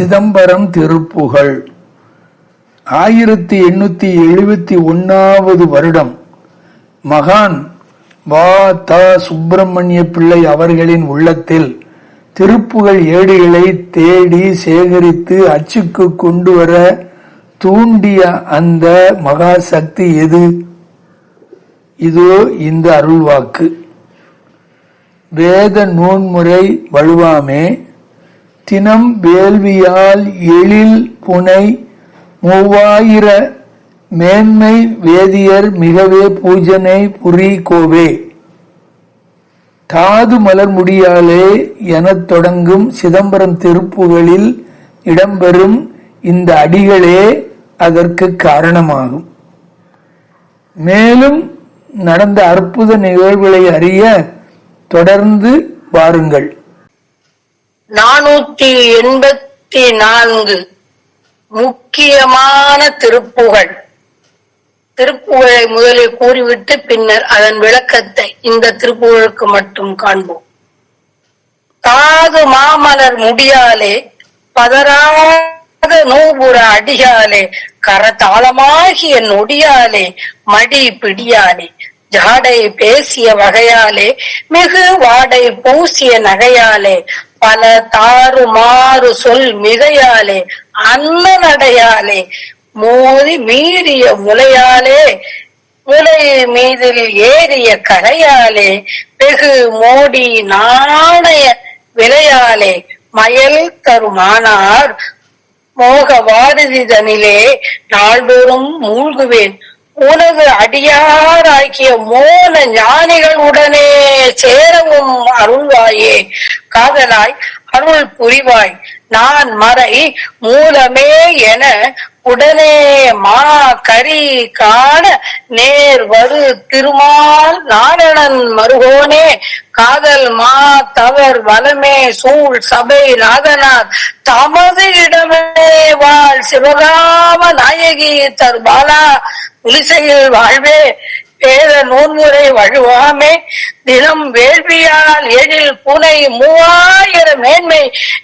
சிதம்பரம் திருப்புகழ் 1871 வருடம் மகான் வா. த. சுப்பிரமணிய பிள்ளை அவர்களின் உள்ளத்தில் திருப்புகழ் ஏடுகளை தேடி சேகரித்து அச்சுக்கு கொண்டு வர தூண்டிய அந்த மகா சக்தி எது? இதோ இந்த அருள்வாக்கு. வேத நூன்முறை வழுவாமே, தினம் வேள்வியால் எழில் புனை 3000 மேன்மை வேதியர் மிகவே பூஜனை புரி கோவே. தாது மலர் முடியாலே எனத் தொடங்கும் சிதம்பரம் திருப்புகழில் இடம்பெறும் இந்த அடிகளே அதற்கு காரணமாகும். மேலும் நடந்த அற்புத நிகழ்வுகளை அறிய தொடர்ந்து வாருங்கள். 484 முக்கியமான திருப்புகழ். திருப்புகழை முதலில் கூறிவிட்டு பின்னர் அதன் விளக்கத்தை இந்த திருப்புகழுக்கு மட்டும் காண்போம். தாது மாமலர் முடியாலே பதராத நூபுற அடியாலே கரதாளமாகிய நொடியாலே மடி பிடியாலே ஜாடை பேசிய வகையாலே மிகு வாடை பூசிய நகையாலே பல தாறுமாறு சொல் மிகையாலே அன்ன நடையாலே மோதி மீறிய முலையாலே முலை மீதில் ஏறிய கரையாலே வெகு மோடி நாணய விலையாலே மயல் தருமானார் மோக வாரதிதனிலே நாள்தோறும் மூழ்குவேன் உனது அடியாராகிய மோன ஞானிகள் உடனே சேரவும் அருள்வாயே. காதலாய் அருள் புரிவாய் நான் மறை மூலமே என உடனே மா கரி காண நேர் வரு திருமால் நாரணன் மருகோனே. காதல் மா தவர் வலமே சூழ் சபை நாதனார் தமது இடமே வாழ் சிவகாம நாயகி தர்பாலா புலிசையில் வாழ்வே. வேத நூன்முறை வழுவாமே, தினம் வேள்வியால் எழில் புனை 3000 மேன்மை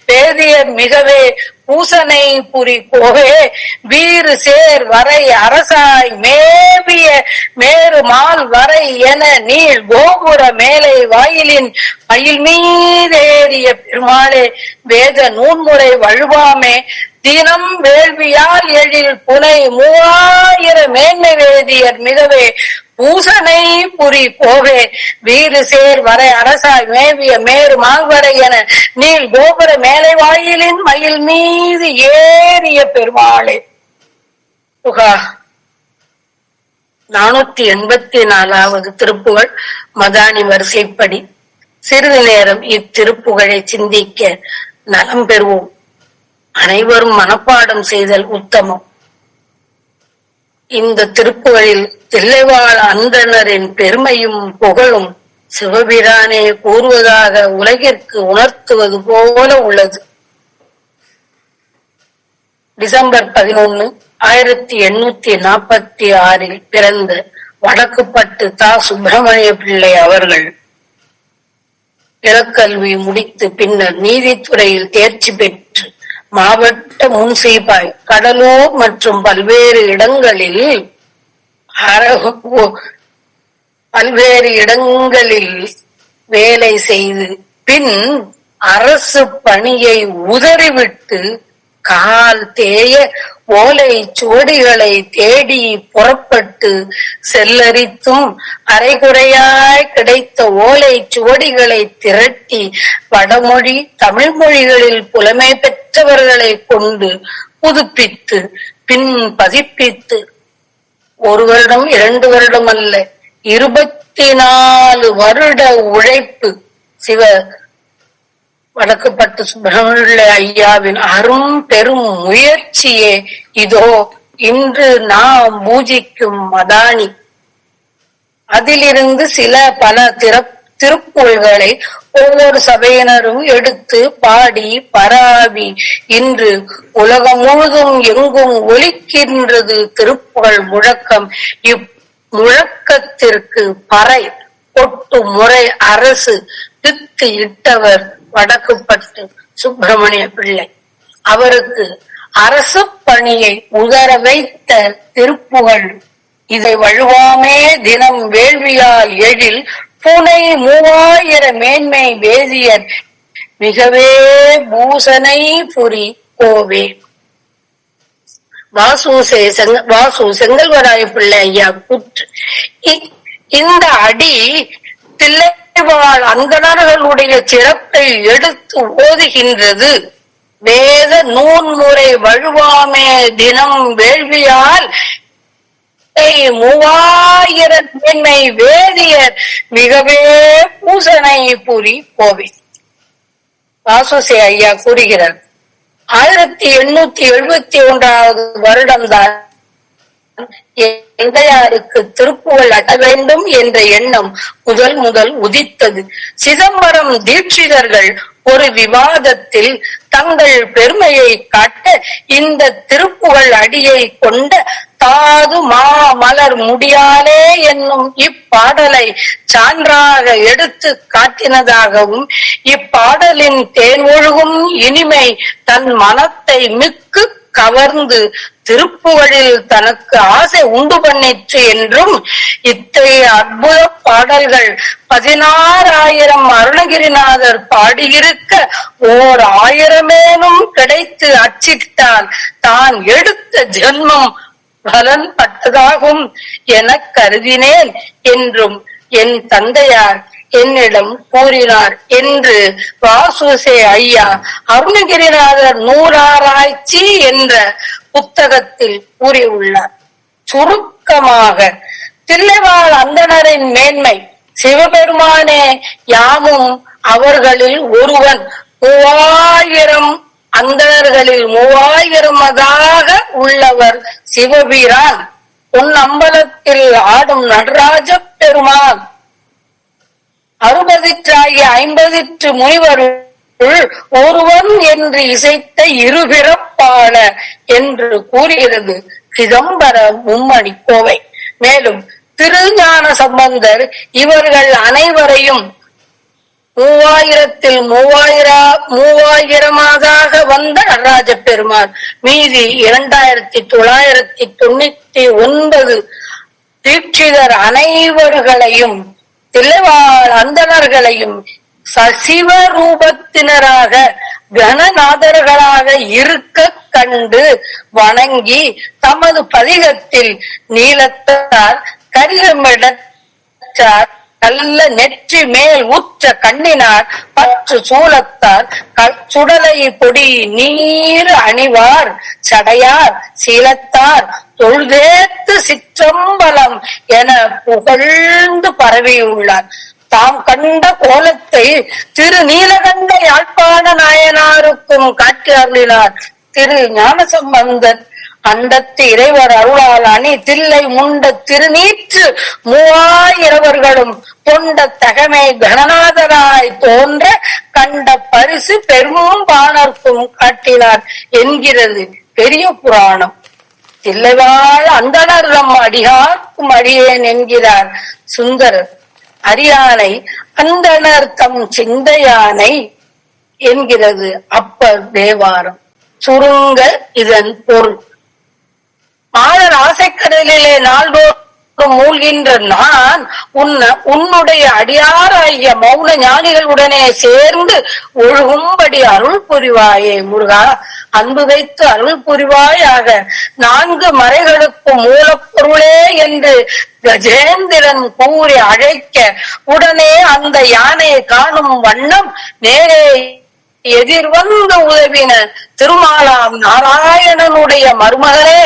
வேதியர் மிகவே பூசனை புரி கோவே. வீறு சேர் வரை அரசாய் மேவிய மேரு மால் வரை என நீள் கோபுர மேலை வாயிலின் மயில் மீதேறிய பெருமாளே. வேத நூன்முறை வழுவாமே, தினம் வேள்வியால் எழில் புனை 3000 மேன்மை வேதியர் மிகவே பூசனை புரி போவே. வீறு சேர் வரை அரசாய் மேவிய மேரு மால்வரை என நீள் கோபுர மேலை வாயிலின் மயில் மீது ஏறிய பெருமாளே. 484வது திருப்புகழ் மதானி வரிசைப்படி. சிறிது நேரம் இத்திருப்புகழை சிந்திக்க நலம் பெறுவோம். அனைவரும் மனப்பாடம் செய்தல் உத்தமம். இந்த திருப்புகழில் தில்லைவாழ் அந்தணரின் பெருமையும் புகழும் சிவபிரானே கூறுவதாக உலகிற்கு உணர்த்துவது போல உள்ளது. டிசம்பர் 11, 1846 பிறந்த வடக்குப்பட்டு தா. சுப்பிரமணிய பிள்ளை அவர்கள் இளக்கல்வி முடித்து பின்னர் நீதித்துறையில் தேர்ச்சி பெற்று மாவட்ட முன்சீபாய் கடலூர் மற்றும் பல்வேறு இடங்களில் வேலை செய்து பின் அரசு பணியை உதறிவிட்டு கால் தேய ஓலை சுவடிகளை தேடி புறப்பட்டு செல்லரித்தும் அரைகுறையாய் கிடைத்த ஓலை சுவடிகளை திரட்டி வடமொழி தமிழ் மொழிகளில் புலமை பெற்றவர்களை கொண்டு புதுப்பித்து பின் பதிப்பித்து 1 வருடம் 2 வருடம் அல்ல 24 வருட உழைப்பு சிவ வடக்குப்பட்டு சுப்பிரமணிய ஐயாவின் அரும் பெரும் முயற்சியே இதோ இன்று நாம் பூஜிக்கும் மதானி. அதிலிருந்து சில பல திருப்புகழ்களை ஒவ்வொரு சபையினரும் எடுத்து பாடி பராவி இன்று உலகம் முழுதும் எங்கும் ஒலிக்கின்றது திருப்புகழ் முழக்கம். இம்முழக்கத்திற்கு பறை ஒட்டு முறை அரசு தித்து இட்டவர் வடக்குப்பட்டு சுப்பிரமணிய பிள்ளை. அவருக்கு அரசு பணியை உதர வைத்த திருப்புகழ். இதை வழுவாமே தினம் வேள்வியால் எழில் புனை 3000 மேன்மை வேதியர் மிகவே பூசனை புரி கோவே. வாசு செங்கல்வராய பிள்ளை ஐயா கூற்று. இந்த அடி தில்லைவாழ் அந்தணர்களுடைய சிறப்பை எடுத்து ஓதுகின்றது. வேத நூன்முறை வழுவாமே தினம் வேள்வியால் 3000 மேன்மை வேதியர் மிகவே பூசனை புரி கோவை. வாசுசே ஐயா கூறுகிறார், 1871 வருடம்தான் எந்தையாருக்கு திருப்புகழ் அட வேண்டும் என்ற எண்ணம் முதல் உதித்தது. சிதம்பரம் தீட்சிதர்கள் ஒரு விவாதத்தில் தங்கள் பெருமையை காட்ட இந்த திருப்புகழ் அடியை கொண்ட தாது மா மலர் முடியாலே என்னும் இப்பாடலை சான்றாக எடுத்து காட்டினதாகவும், இப்பாடலின் தேன் ஒழுகும் இனிமை தன் மனத்தை மிக்கு கவர்ந்து திருப்புகழில் தனக்கு ஆசை உண்டு பண்ணிற்று என்றும், இத்தகைய அற்புத பாடல்கள் 16,000 அருணகிரிநாதர் பாடியிருக்க 1000 கிடைத்து அச்சிட்டால் தான் எடுத்த ஜென்மம் பலன் பட்டதாகும் என கருதினேன் என்றும் என் தந்தையார் என்னிடம் கூறினார் என்று வாசுசே ஐயா அருணகிரிநாதர் நூறாராய்ச்சி என்ற புத்தகத்தில் கூறியுள்ளார். சுருக்கமாக, தில்லைவாழ் அந்தணரின் மேன்மை சிவபெருமானே யாமும் அவர்களில் ஒருவன். 3000 அந்தணர்களில் 3000மாக உள்ளவர் சிவபிரான். பொன்னம்பலத்தில் ஆடும் நடராஜ பெருமான். 60 முனிவருள் ஒருவன் என்று இசைத்த இருபிறப்பான என்று கூறுகிறது சிதம்பர மும்மணி கோவை. மேலும் திருஞான சம்பந்தர் இவர்கள் அனைவரையும் 3000மாக வந்த நடராஜ பெருமான் மீதி 2999 தீட்சிதர் அனைவர்களையும் தில்லைவாழ் அந்தணர்களையும் சசிவ ரூபத்தினராக கணநாதர்களாக இருக்க கண்டு வணங்கி தமது பதிகத்தில் நீலத்தார் கரிகமிடத்தார் நல்ல நெற்றி மேல் உற்ற கண்ணினார் பற்று சூலத்தார் சுடலை பொடி நீர் அணிவார் சடையார் சீலத்தார் தொழுதேத்து சிற்றம்பலம் என புகழ்ந்து பரவியுள்ளார். தாம் கண்ட கோலத்தை திரு நீலகண்ட யாழ்ப்பாண நாயனாருக்கும் காட்டி அருளினார். திரு ஞானசம்பந்தர் அண்டத்து இறைவர் அருளால் அணி தில்லை முண்ட திருநீற்று 3000 தொண்ட தகமை கணநாதராய் தோன்ற கண்ட பரிசு பெரும்பானர்க்கும் காட்டினார் என்கிறது பெரிய புராணம். தில்லைவாழ் அந்தணர் தம் அடியார்க்கும் அடியேன் என்கிறார் சுந்தரர். அரியானை அந்தணர் தம் சிந்தையானை என்கிறது அப்பர் தேவாரம். சுருங்க இதன் பொருள், மாதர் ஆசைக்கடலிலே நாள்தோறும் மூழ்கின்ற நான் உன்னுடைய அடியாராகிய மௌன ஞானிகளுடனே சேர்ந்து ஒழுகும்படி அருள் புரிவாயே முருகா, அன்பு வைத்து அருள் புரிவாயாக. 4 மறைகளுக்கும் மூலப்பொருளே என்று கஜேந்திரன் கூறி அழைக்க உடனே அந்த யானையை காணும் வண்ணம் நேரே எதிர்வந்து உதவின திருமாலாம் நாராயணனுடைய மருமகனே,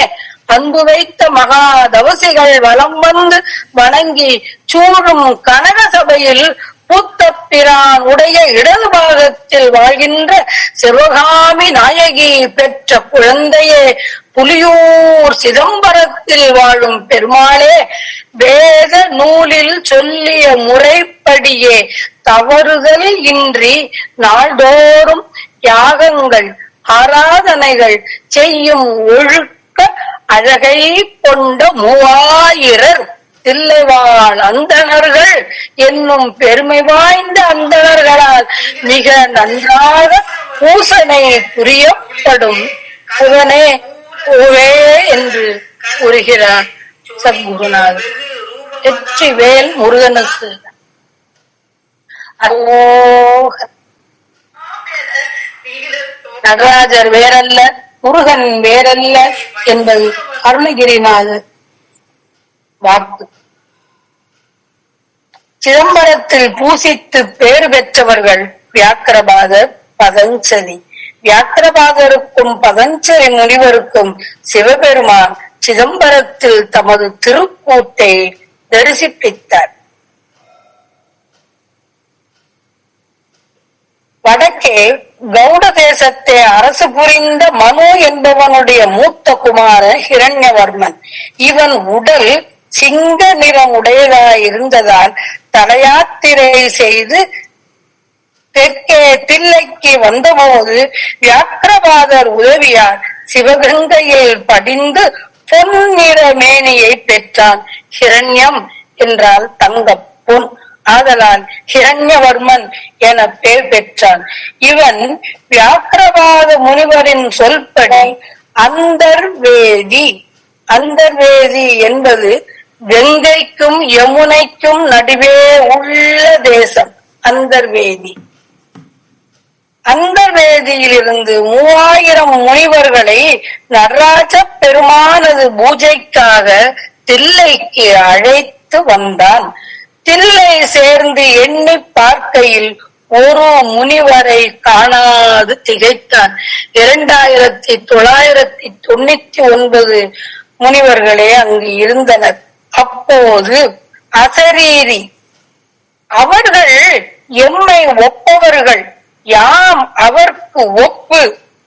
அன்பு வைத்த மகா தவசிகள் வலம் வந்து வணங்கி சூழும் கனக சபையில் பூத்த பிரான் உடைய இடது பாகத்தில் வாழ்கின்ற சிவகாமி நாயகி பெற்ற குழந்தையே, புலியூர் சிதம்பரத்தில் வாழும் பெருமாளே, வேத நூலில் சொல்லிய முறைப்படியே தவறுதல் இன்றி நாள்தோறும் யாகங்கள் ஆராதனைகள் செய்யும் ஒழுக்க அழகை கொண்ட 3000 தில்லைவாழ் அந்தணர்கள் என்னும் பெருமை வாய்ந்த அந்தணர்களால் மிக நன்றாக பூசனை புரியப்படும் புகனே பூவே என்று கூறுகிறார் சத்குருநாதர். வெற்றிவேல் முருகனுக்கு நடராஜர் வேறல்ல, முருகன் வேறல்ல என்பது அருணகிரிநாதர் வாக்கு. சிதம்பரத்தில் பூசித்து பேறு பெற்றவர்கள் வியாக்கிரபாதர், பதஞ்சலி. வியாக்கிரபாதருக்கும் பதஞ்சலி முனிவருக்கும் சிவபெருமான் சிதம்பரத்தில் தமது திருக்கூட்டை தரிசிப்பித்தார். வடக்கே கௌட தேசத்தை அரசு புரிந்த மனு என்பவனுடைய மூத்த குமாரன் ஹிரண்யவர்மன். இவன் உடல் சிங்க நிறம் உடையதாய் இருந்ததால் தலையாத்திரை செய்து தெற்கே தில்லைக்கு வந்தபோது வியாக்கிரபாதர் உதவியால் சிவகங்கையில் படிந்து பொன்னிற மேனியை பெற்றான். ஹிரண்யம் என்றால் தங்கம், பொன். ஆதலால் ஹிரண்யவர்மன் என பெயர் பெற்றான். இவன் வியாக்கிரபாத முனிவரின் சொல்படி அந்தர்வேதி. அந்தர்வேதி என்பது கங்கைக்கும் யமுனைக்கும் நடுவே உள்ள தேசம் அந்தர்வேதி. அந்தர்வேதியிலிருந்து 3000 முனிவர்களை நடராஜ பெருமானது பூஜைக்காக தில்லைக்கு அழைத்து வந்தான். தில்லை சேர்ந்து எண்ணி பார்க்கையில் ஒரு முனிவரை காணாது திகைத்தான். 2999 முனிவர்களே அங்கு இருந்தனர். அப்போது அசரீரி, அவர்கள் எம்மை ஒப்பவர்கள், யாம் அவர்க்கு ஒப்பு,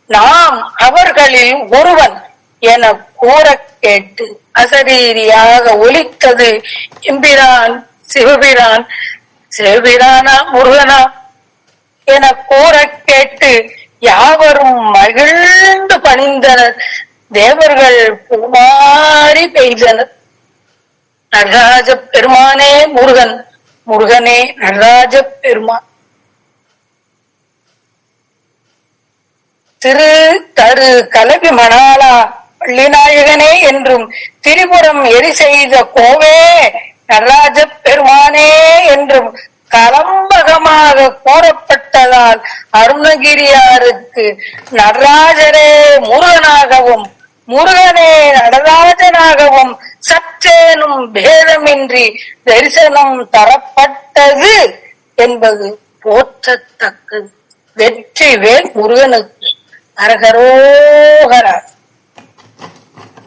நாம் அவர்களில் ஒருவன் என கூற கேட்டு அசரீரியாக ஒலித்தது எம்பிரான் சிவபிரான். சிவபிரானா முருகனா என கூற கேட்டு யாவரும் மகிழ்ந்து பணிந்தனர். தேவர்கள் பூமாரி பெய்தனர். நடராஜ பெருமானே முருகன், முருகனே நடராஜ பெருமான். திரு தரு கலவி மணாலா பள்ளிநாயகனே என்றும் திரிபுரம் எரி செய்த கோவே நடராஜ பெருமானே என்றும் கலம்பகமாக கூறப்பட்டதால் அருணகிரியாருக்கு நடராஜரே முருகனாகவும் முருகனே நடராஜனாகவும் சற்றேனும் பேதமின்றி தரிசனம் தரப்பட்டது என்பது போற்றத்தக்கது. வெற்றிவேல் முருகனுக்கு அரகரோகரா.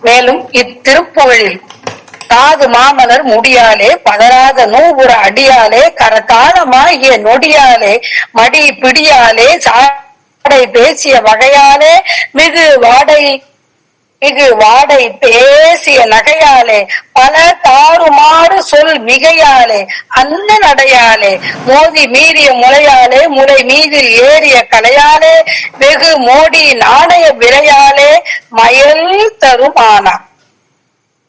மேலும் இத்திருப்புகழில் காது மாமலர் முடியாலே, பதராத நூபுற அடியாலே, கரகாலமாகிய நொடியாலே, மடி பிடியாலே, சாடை பேசிய வகையாலே, மிகு வாடை பேசிய நகையாலே, பல தாறுமாறு சொல் மிகையாலே, அன்ன நடையாலே, மோதி மீறிய முளையாலே, முளை மீதில் ஏறிய கலையாலே, வெகு மோடி நாணய விரையாலே, மயல் தருமானா.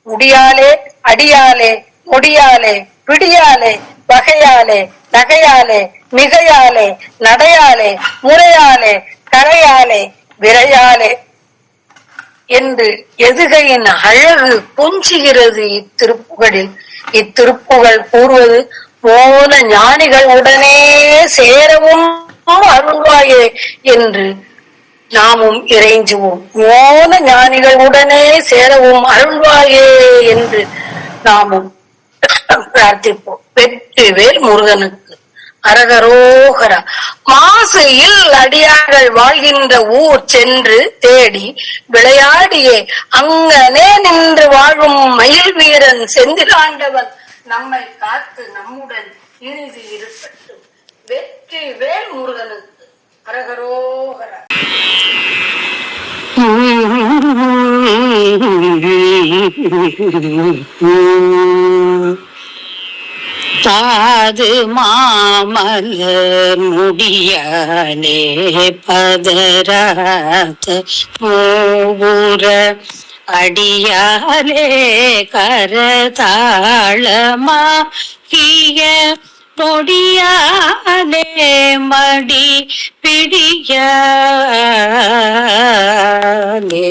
முடியாலே, அடியாலே, முடியாலே, பிடியாலே, வகையாலே, நகையாலே, மிகையாலே, நடையாலே, முறையாலே, கரையாலே, விரையாலே என்று எதுகையின் அழகு கொஞ்சுகிறது இத்திருப்புகளில். இத்திருப்புகள் கூறுவது போல ஞானிகள் உடனே சேரவும் அருள்வாயே என்று நாமும் இறைஞ்சுவோம். மோன ஞானிகள் உடனே சேரவும் அருள்வாயே என்று நாமும் பிரார்த்திப்போம். வெற்றிவேல் முருகனுக்கு அரகரோகரா. மாசு இல் அடியார்கள் வாழ்கின்ற ஊர் சென்று தேடி விளையாடியே அங்கனே நின்று வாழும் மயில் வீரன் செந்திலாண்டவன் நம்மை காத்து நம்முடன் இனிது இருக்கட்டும். வெற்றிவேல் முருகனுக்கு அரகரோகரா. தாது மாமலர் முடியாலே, பதராத மூவுற அடியாலே கரதாளமாகிய பொடியாலே மடி பிடியாலே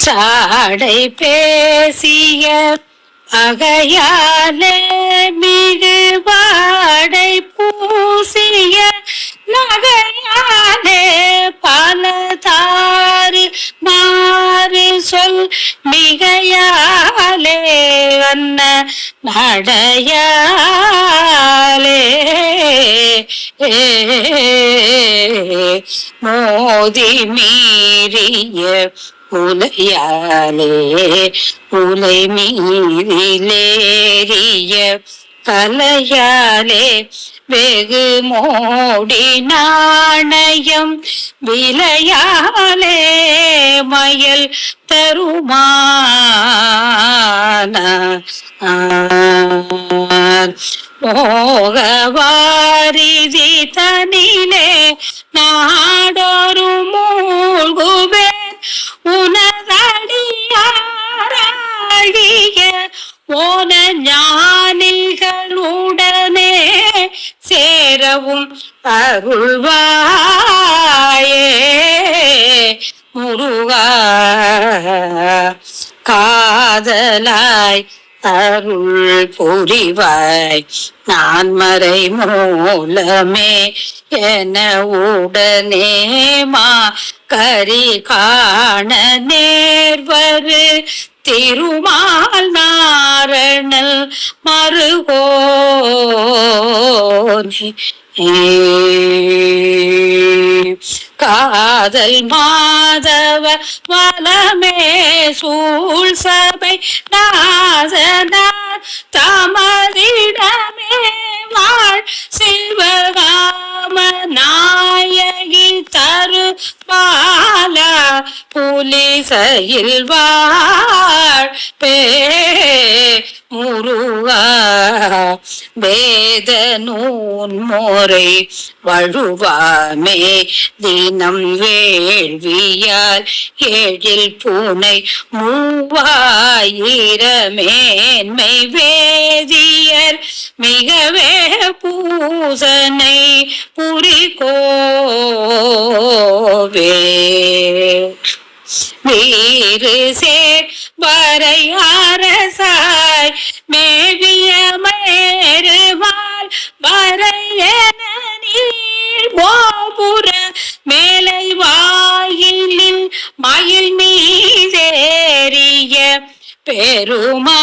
சாடை பேசிய அகையாலே மிகு வாடை பூசிய நகையாலே பல தாறு மாறு சொல் மிகையாலே அன்ன நடையாலே மோதி மீறிய புலையாலே புலை மீறிலேறிய கலையாலே வெகு மோடி நாணயம் விலையாலே மயல் தருமான மோகவாரிதி தனிலே நாடொரு மூழ்குவேன் உனதடியாராழிய ஓன ஞானிகளுடனே சேரவும் அருள்வாயே முருகா காதலாய் அருள் புரிவாய் நான் மறை மூலமே என உடனே மா கரி காண நேர்வரு திருமால் நாரணல் மருகோனே காதல் மாதவ வலமே சூழ் சபை நாதனார் தமரிடமே வாழ் சிவகாம நாயகி தரு பாலா புலிசையில் வாழ் பே முருகா வேத நூன் முறை வழுவாமே தினம் வேள்வியால் ஏழில் பூனை மூவாயிரமேன்மை வேதியர் மிகவே பூசனை புரிகோவே வீறு சேர் வரை அரசாய் மேவிய மேருவாள் வரையன நீர் கோபுர மேலை வாயிலில் மயில் மீதேறிய பெருமாளே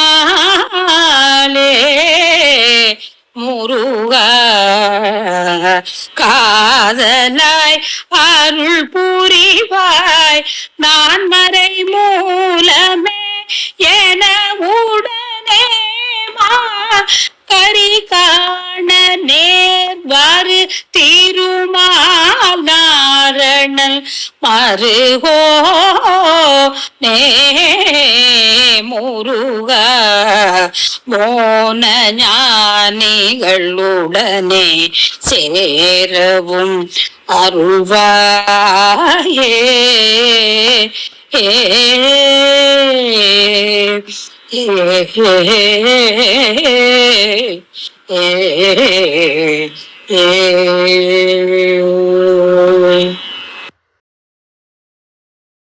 முருகா காதலாய் அருள் புரிவாய் நான் மறை மூலமே என உடனே மா கரி காண நேர்வாறு திருமால் நாரணல் மருகோ நே முருகா மோன ஞானிகளுடனே சேரவும் அருள்வாயே ஏ ஏ ஏ